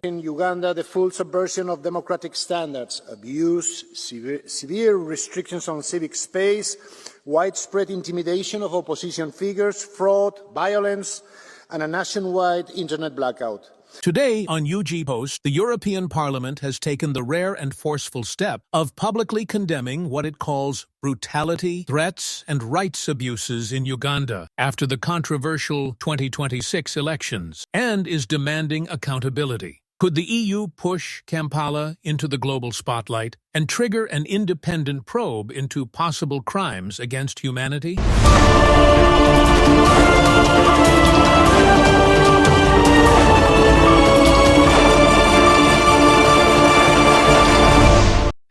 In Uganda, the full subversion of democratic standards, abuse, severe restrictions on civic space, widespread intimidation of opposition figures, fraud, violence, and a nationwide internet blackout. Today on UG Post, the European Parliament has taken the rare and forceful step of publicly condemning what it calls brutality, threats, and rights abuses in Uganda after the controversial 2026 elections, and is demanding accountability. Could the EU push Kampala into the global spotlight and trigger an independent probe into possible crimes against humanity?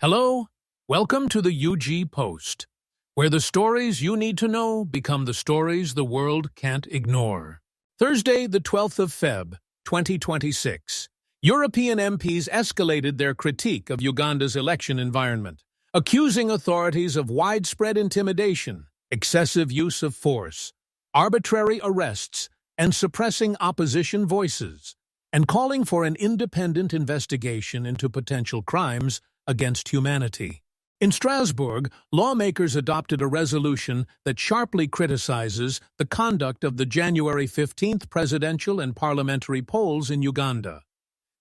Hello, welcome to the UG Post, where the stories you need to know become the stories the world can't ignore. Thursday, the 12th of Feb, 2026. European MPs escalated their critique of Uganda's election environment, accusing authorities of widespread intimidation, excessive use of force, arbitrary arrests, and suppressing opposition voices, and calling for an independent investigation into potential crimes against humanity. In Strasbourg, lawmakers adopted a resolution that sharply criticizes the conduct of the January 15th presidential and parliamentary polls in Uganda,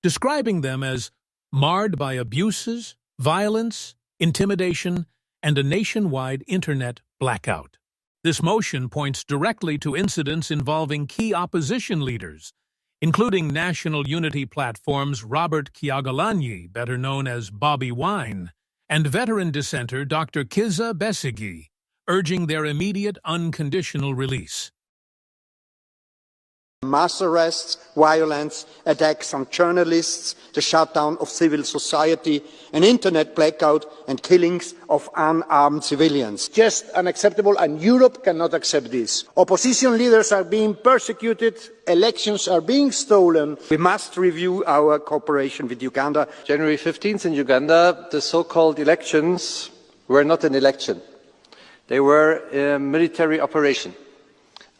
describing them as marred by abuses, violence, intimidation, and a nationwide internet blackout. This motion points directly to incidents involving key opposition leaders, including National Unity Platform's Robert Kyagulanyi, better known as Bobi Wine, and veteran dissenter Dr. Kizza Besigye, urging their immediate unconditional release. Mass arrests, violence, attacks on journalists, the shutdown of civil society, an internet blackout, and killings of unarmed civilians. Just unacceptable, and Europe cannot accept this. Opposition leaders are being persecuted, elections are being stolen. We must review our cooperation with Uganda. January 15th in Uganda, the so-called elections were not an election. They were a military operation,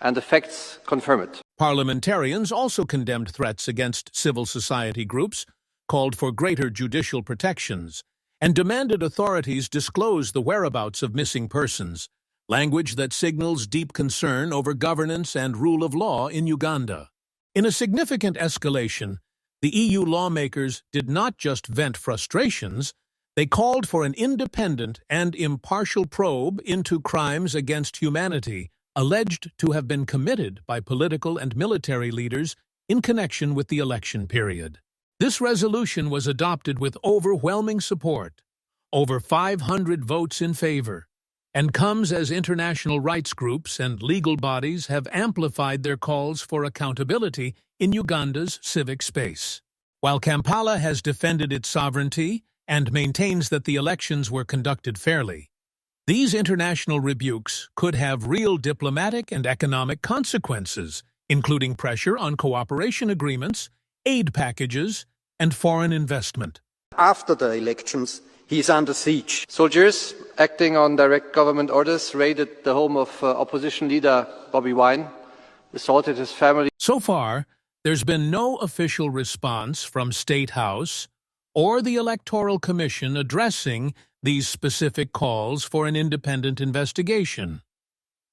and the facts confirm it. Parliamentarians also condemned threats against civil society groups, called for greater judicial protections, and demanded authorities disclose the whereabouts of missing persons, language that signals deep concern over governance and rule of law in Uganda. In a significant escalation, the EU lawmakers did not just vent frustrations, they called for an independent and impartial probe into crimes against humanity alleged to have been committed by political and military leaders in connection with the election period. This resolution was adopted with overwhelming support, over 500 votes in favor, and comes as international rights groups and legal bodies have amplified their calls for accountability in Uganda's civic space. While Kampala has defended its sovereignty and maintains that the elections were conducted fairly, these international rebukes could have real diplomatic and economic consequences, including pressure on cooperation agreements, aid packages, and foreign investment. After the elections, he is under siege. Soldiers, acting on direct government orders, raided the home of opposition leader Bobi Wine, assaulted his family. So far, there's been no official response from State House or the Electoral Commission addressing these specific calls for an independent investigation.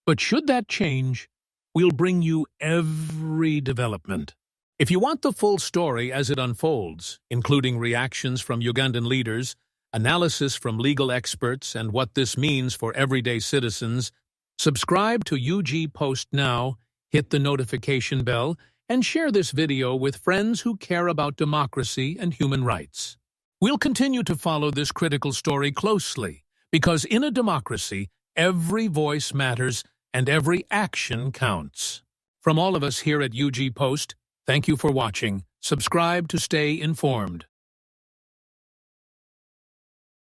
But should that change, we'll bring you every development. If you want the full story as it unfolds, including reactions from Ugandan leaders, analysis from legal experts, and what this means for everyday citizens, subscribe to UG Post now, hit the notification bell, and share this video with friends who care about democracy and human rights. We'll continue to follow this critical story closely, because in a democracy, every voice matters and every action counts. From all of us here at UG Post, thank you for watching. Subscribe to stay informed.